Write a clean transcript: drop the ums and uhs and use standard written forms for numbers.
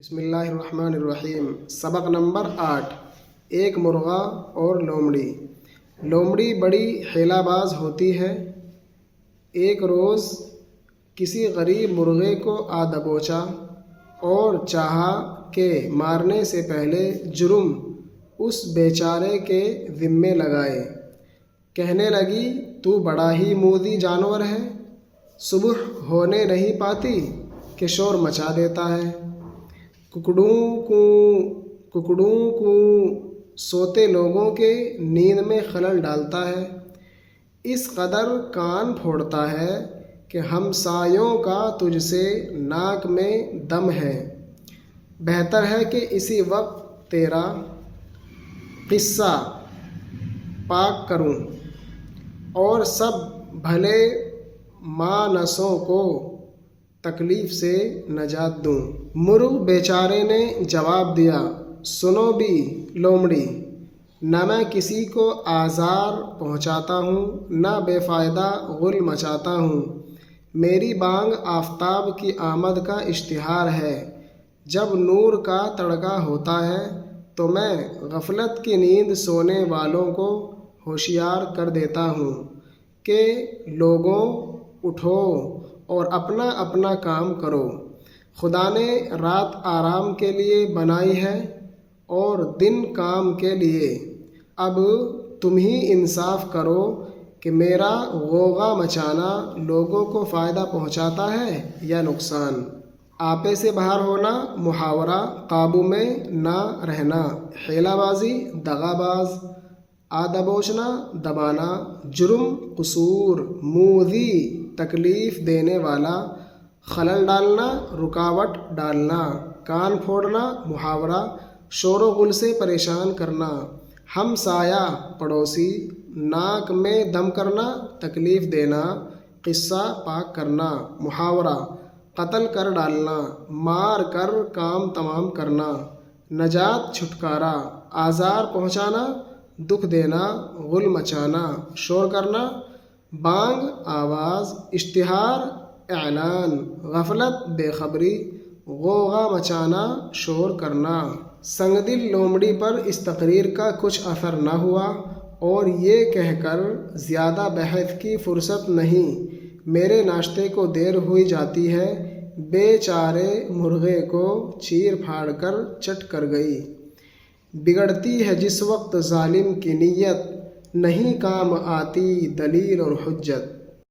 بسم اللہ الرحمن الرحیم۔ سبق نمبر 8۔ ایک مرغا اور لومڑی۔ لومڑی بڑی حیلہ باز ہوتی ہے۔ ایک روز کسی غریب مرغے کو آ دبوچا اور چاہا کہ مارنے سے پہلے جرم اس بیچارے کے ذمے لگائے۔ کہنے لگی، تو بڑا ہی موذی جانور ہے، صبح ہونے نہیں پاتی کہ شور مچا دیتا ہے، ککڑوں کو سوتے لوگوں کے نیند میں خلل ڈالتا ہے، اس قدر کان پھوڑتا ہے کہ ہمسایوں کا تجھ سے ناک میں دم ہے۔ بہتر ہے کہ اسی وقت تیرا قصہ پاک کروں اور سب بھلے مانسوں کو تکلیف سے نجات دوں۔ مرغ بیچارے نے جواب دیا، سنو بھی لومڑی، نہ میں کسی کو آزار پہنچاتا ہوں، نہ بے فائدہ غل مچاتا ہوں۔ میری بانگ آفتاب کی آمد کا اشتہار ہے۔ جب نور کا تڑکا ہوتا ہے تو میں غفلت کی نیند سونے والوں کو ہوشیار کر دیتا ہوں کہ لوگوں اٹھو اور اپنا اپنا کام کرو۔ خدا نے رات آرام کے لیے بنائی ہے اور دن کام کے لیے۔ اب تم ہی انصاف کرو کہ میرا غوغا مچانا لوگوں کو فائدہ پہنچاتا ہے یا نقصان۔ آپے سے باہر ہونا، محاورہ قابو میں نہ رہنا، حیلہ بازی، دغا باز، آ دبوچنا، دبانا، جرم، قصور، موذی، تکلیف دینے والا، خلل ڈالنا، رکاوٹ ڈالنا، کان پھوڑنا، محاورہ، شور و غل سے پریشان کرنا، ہمسایہ پڑوسی، ناک میں دم کرنا، تکلیف دینا، قصہ پاک کرنا، محاورہ، قتل کر ڈالنا، مار کر کام تمام کرنا، نجات چھٹکارا، آزار پہنچانا، دکھ دینا، غل مچانا، شور کرنا، بانگ آواز، اشتہار اعلان، غفلت بے خبری، غوغا مچانا، شور کرنا۔ سنگ دل لومڑی پر اس تقریر کا کچھ اثر نہ ہوا اور یہ کہہ کر زیادہ بحث کی فرصت نہیں، میرے ناشتے کو دیر ہوئی جاتی ہے، بیچارے مرغے کو چیر پھاڑ کر چٹ کر گئی۔ بگڑتی ہے جس وقت ظالم کی نیت، نہیں کام آتی دلیل اور حجت۔